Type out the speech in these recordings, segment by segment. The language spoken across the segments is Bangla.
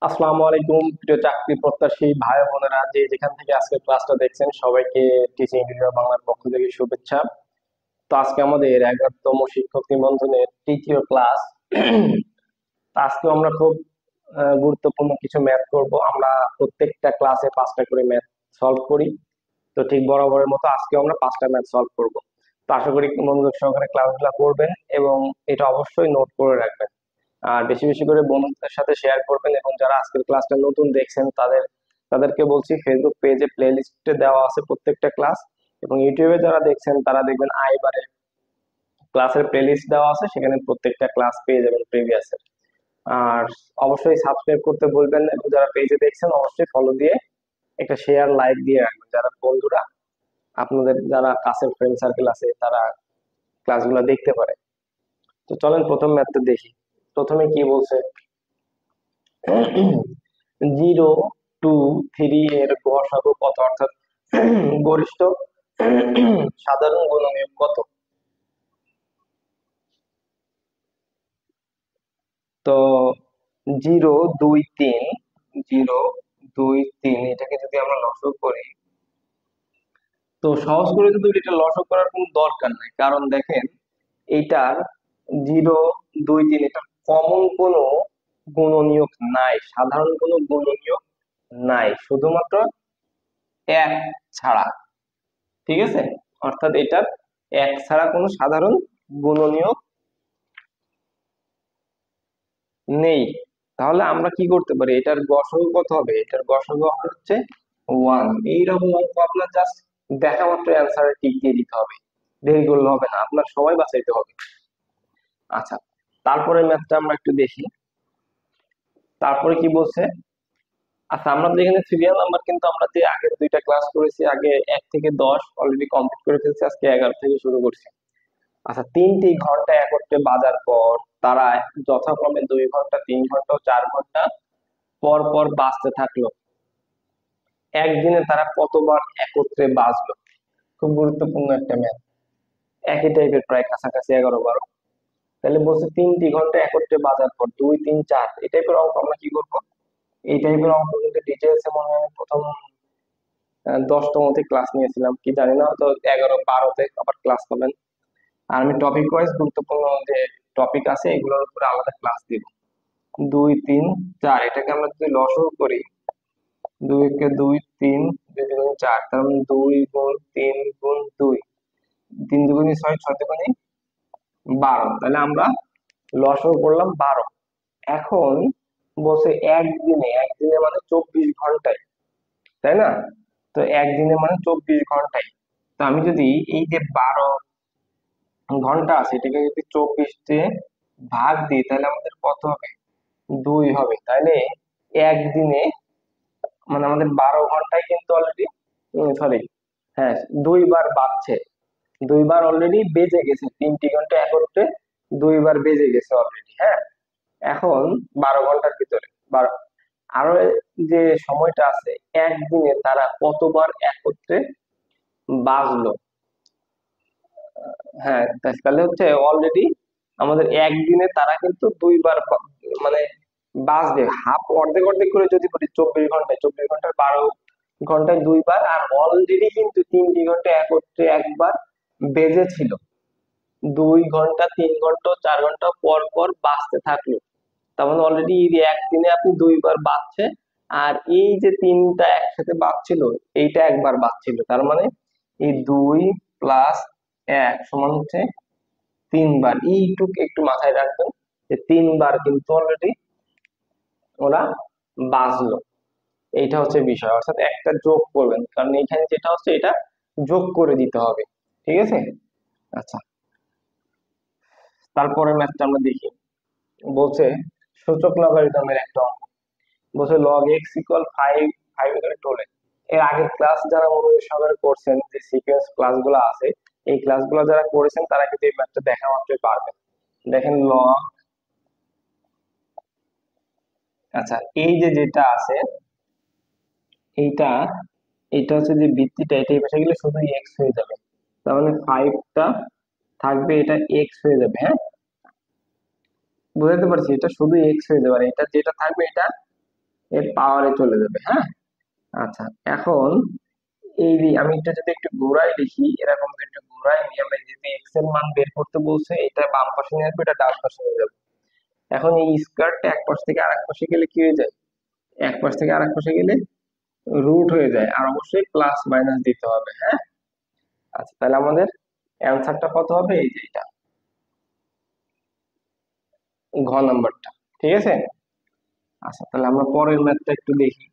আসসালামু আলাইকুম প্রিয় চাকরি প্রত্যাশী ভাই বোনেরা, যে যেখান থেকে আজকে ক্লাসটা দেখছেন সবাইকে টিচিং ইন্ডিয়া বাংলার পক্ষ থেকে শুভেচ্ছা। তো আজকে আমাদের 11তম শিক্ষক নিবন্ধনের তৃতীয় ক্লাস। আজকে আমরা খুব গুরুত্বপূর্ণ কিছু ম্যাথ করব। আমরা প্রত্যেকটা ক্লাসে 5টা করে ম্যাথ সলভ করি। তো ঠিক বরাবরের মতো আজকে আমরা 5টা ম্যাথ সলভ করব। তো আশা করি মনোযোগ সহকারে ক্লাসগুলো করবেন এবং এটা অবশ্যই নোট করে রাখবেন। আর বেশি বেশি করে বন্ধুদের সাথে শেয়ার করবেন, এবং যারা আজকের ক্লাসটা নতুন দেখছেন তাদেরকে বলছি, ফেসবুক পেজে প্লে লিস্টে দেওয়া আছে প্রত্যেকটা ক্লাস, এবং ইউটিউবে যারা দেখছেন তারা দেখবেন আইবারে ক্লাসের প্লে লিস্ট দেওয়া আছে, সেখানে প্রত্যেকটা ক্লাস পেয়ে যাবেন প্রিভিয়াসের। আর অবশ্যই সাবস্ক্রাইব করতে বলবেন না, এবং যারা পেজে দেখছেন অবশ্যই ফলো দিয়ে একটা শেয়ার লাইক দিয়ে রাখবেন, যারা বন্ধুরা আপনাদের যারা কাছের ফ্রেন্ড সার্কেল আছে তারা ক্লাসগুলো দেখতে পারে। তো চলেন প্রথম ম্যাথটা দেখি। প্রথমে কি বলছে, 0, 2, 3 এর গসাগু কত, অর্থাৎ গরিষ্ঠ সাধারণ গুণনীয়ক কত। তো 0, 2, 3, 0, 2, 3 এটাকে যদি আমরা লসক করি, তো সহজ করে কিন্তু এটা লসক করার কোনো দরকার নাই, কারণ দেখেন এইটার 0, 2, 3 এটা কমন কোনো গুণনীয়ক নাই, সাধারণ কোনো গুণনীয়ক নাই, শুধুমাত্র এক ছাড়া। ঠিক আছে, অর্থাৎ এটার এক ছাড়া কোনো সাধারণ গুণনীয়ক নেই। তাহলে আমরা কি করতে পারি, এটার গসাগু কত হবে, এটার গসাগু হচ্ছে 1। এইরকম অঙ্ক আপনার জাস্ট দেখা মাত্র অ্যান্সারে টিক দিয়ে দিতে হবে, দেরি করলে হবে না, আপনার সময় বাঁচাইতে হবে। আচ্ছা, তারপরে ম্যাথটা আমরা একটু দেখি। তারপরে কি বলছে, আচ্ছা আমরা তো এখানে সিরিয়াল নাম্বার কিন্তু আমরা যে আগের দুইটা ক্লাস করেছি, আগে 1 থেকে 10 অলরেডি কমপ্লিট করে ফেলছি, আজকে 11 থেকে শুরু করছি। আচ্ছা, 3টি ঘন্টা একত্রে বাজার পর তারা যথাক্রমে 2 ঘন্টা, 3 ঘন্টা ও 4 ঘন্টা পর পর বাঁচতে থাকলো, একদিনে তারা কতবার একত্রে বাঁচলো। খুব গুরুত্বপূর্ণ একটা ম্যাথ, একই টাইপের, প্রায় কাছাকাছি 11-12। তাহলে বলছে 3টি ঘন্টা একত্রে বাজার পর 2, 3, 4 এই টাইপের অঙ্ক আমরা কি করবো। এই টাইপের অঙ্ক কিন্তু ডিটেলসে মনে হয় আমি প্রথম 10তমতে ক্লাস নিয়েছিলাম, কি জানি না, হয়তো 11-12তে আবার ক্লাস পাবেন। আর আমি টপিক ওয়াইজ গুরুত্বপূর্ণ যে টপিক আছে এগুলোর উপরে আলাদা ক্লাস দিব। 2, 3, 4 এটাকে আমরা যদি লসও করি, 2 কে 2, 3, 2 × 4, তার মানে 2 × 3 × 2, 3 × 2 = 6, 6 × 2 = 12। তাহলে আমরা লসও করলাম 12। এখন বলছে একদিনে, একদিনে মানে 24 ঘন্টায়, তাই না? তো একদিনে মানে 24 ঘন্টায়। তো আমি যদি এই যে 12 ঘন্টা আছে এটাকে যদি 24 দিয়ে ভাগ দিই, তাহলে আমাদের কত হবে, 2 হবে। তাহলে একদিনে মানে আমাদের 12 ঘন্টায় কিন্তু অলরেডি, সরি, হ্যাঁ, 2 বার বাজছে, 2 বার অলরেডি বেজে গেছে, 3টি ঘন্টা একত্রে 2 বার বেজে গেছে অলরেডি। হ্যাঁ, এখন 12 ঘন্টার ভিতরে 12, আরো যে সময়টা আছে, একদিনে তারা কতবার একত্রে বাজলো। হ্যাঁ, তাহলে হচ্ছে অলরেডি আমাদের একদিনে তারা কিন্তু 2 বার মানে বাজবে, হাফ, অর্ধেক অর্ধেক করে যদি বলি, 24 ঘন্টায়, 24 ঘন্টার 12 ঘন্টায় 2 বার, আর অলরেডি কিন্তু 3টি ঘন্টা একত্রে একবার বেজেছিল, 2 ঘন্টা, 3 ঘন্টা, 4 ঘন্টা পর পর বাজতে থাকলো। তার মানে অলরেডি একদিনে আপনি 2 বার বাজছে, আর এই যে তিনটা একসাথে বাজছিল, এইটা একবার বাজছিল, তার মানে এই 2 + 1 হচ্ছে 3 বার। এইটুক একটু মাথায় রাখবেন যে 3 বার কিন্তু অলরেডি ওরা বাজলো। এইটা হচ্ছে বিষয়, অর্থাৎ একটা যোগ করবেন, কারণ এখানে যেটা হচ্ছে এটা যোগ করে দিতে হবে। ঠিক আছে। আচ্ছা, তারপরে ম্যাথটা আমরা দেখি। বলছে সূচক লগারিদমের একটা অঙ্ক। বলছে log x = 5, 5 এর 12। এর আগের ক্লাস যারা মনোযোগ সহকারে করছেন, যে সিকোয়েন্স ক্লাসগুলো আছে, এই ক্লাসগুলো যারা করেছেন তারা কিন্তু এই ম্যাথটা দেখা মাত্রই পারবেন। দেখেন log, আচ্ছা এই যে যেটা আছে এইটা, এটা হচ্ছে যে ভিত্তিটা, এটা এই পাশে গেলে শুধু এক্স হয়ে যাবে, তার মানে 5টা থাকবে, এটা এক্স হয়ে যাবে। হ্যাঁ, বুঝাতে পারছি, এটা শুধু এক্স হয়ে যাবে, আর এটা যেটা থাকবে এটা এর পাওয়ারে চলে যাবে। হ্যাঁ, আচ্ছা, এখন আমি যদি একটু ঘোরাই লিখি, এরকম যদি একটু ঘোরাই নিয়ে আমরা যদি এক্স এর মান বের করতে বলছে, এটা বাম পাশে নিয়ে আসবে, এটা ডান পাশে নিয়ে যাবে। এখন এই স্কয়ারটা এক পাশ থেকে আরেক পাশে গেলে কি হয়ে যায়? এক পাশ থেকে আরেক পাশে গেলে রুট হয়ে যায়, আর অবশ্যই প্লাস মাইনাস দিতে হবে। হ্যাঁ, আচ্ছা, তাহলে আমাদের অ্যান্সারটা কত হবে? এই যে এটা, ঘ নাম্বারটা। ঠিক আছে। আচ্ছা, তাহলে আমরা পরের ম্যাথটা একটু দেখি।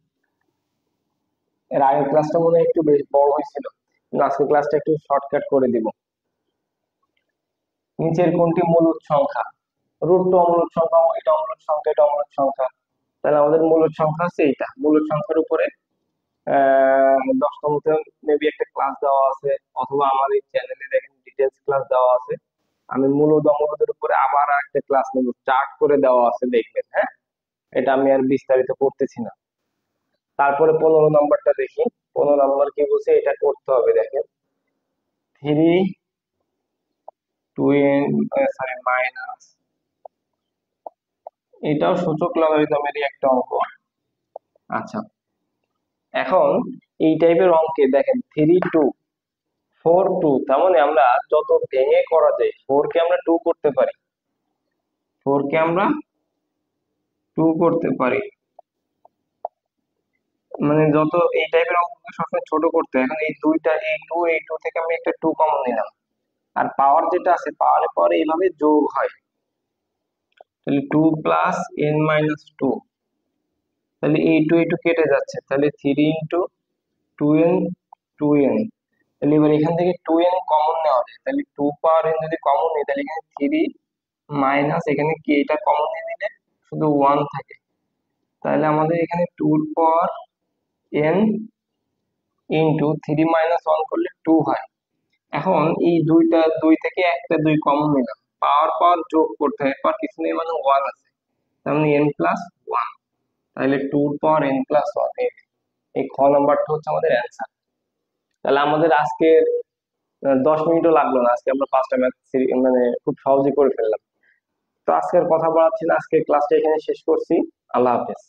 এর আগের ক্লাসটা মনে হয় একটু বেশ বড় হয়েছিল, কিন্তু আজকের ক্লাসটা একটু শর্টকাট করে দিব। নিচের কোনটি মূলদ সংখ্যা? রুট তো অমূলদ সংখ্যা, এটা অমূলদ সংখ্যা, এটা অমূলদ সংখ্যা। তাহলে আমাদের মূলদ সংখ্যা আছে এইটা। মূলদ সংখ্যার উপরে 10তমতে মেবি একটা ক্লাস দেওয়া আছে, অথবা আমার এই চ্যানেলে দেখেন ডিটেলস ক্লাস দেওয়া আছে। আমি মূলদ অমূলদের উপরে আবার একটা ক্লাস নেব, চার্ট করে দেওয়া আছে, দেখবেন। হ্যাঁ, এটা আমি আর বিস্তারিত করতেছি না। তারপরে 15 নম্বরটা দেখি। 15 নম্বর কি বলছে, এটা করতে হবে, দেখেন। 3 2 সরি এটাও সূচক লগারিদমেরই একটা অঙ্ক। আচ্ছা, এখন এই টাইপের অঙ্কে দেখেন 3 2 4 2, তার মানে আমরা যত ভেঙে করা যায়, 4 কে আমরা 2 করতে পারি, 4 কে আমরা 2 করতে পারি। মানে যত এই টাইপের অঙ্ককে সবসময় ছোট করতে হয়। এখন এই 2 থেকে আমি একটা 2 কমন নিলাম, আর পাওয়ার যেটা আছে, পাওয়ারের পরে এইভাবে যোগ হয়। তাহলে 2 + n - 2, তাহলে এই টু কেটে যাচ্ছে, তাহলে 3 × 2n 2n। তাহলে এবার এখান থেকে 2n কমন নেওয়া যায়, তাহলে 2 পাওয়ার n যদি কমন নিই, তাহলে এখানে 3 মাইনাস এখানে কি, এটা কমন নিয়ে নিলে শুধু 1 থাকে। তাহলে আমাদের এখানে 2 পাওয়ার n ইন্টু 3 - 1 করলে 2 হয়। এখন এই 2 থেকে একটা 2 কমন নিলাম, পাওয়ার পাওয়ার যোগ করতে হয়, পাওয়ার কিছু নেই, মানে 1 আছে, তার মানে n+1। তাহলে 2 পাওয়ার n+1। এই খ নাম্বারটা হচ্ছে আমাদের অ্যান্সার। তাহলে আমাদের আজকে 10 মিনিটও লাগলো না, আজকে আমরা 5টা ম্যাথ মানে খুব সহজেই করে ফেললাম। তো আজকের কথা বলাচ্ছি না, আজকে ক্লাসটা এখানে শেষ করছি। আল্লাহ হাফেজ।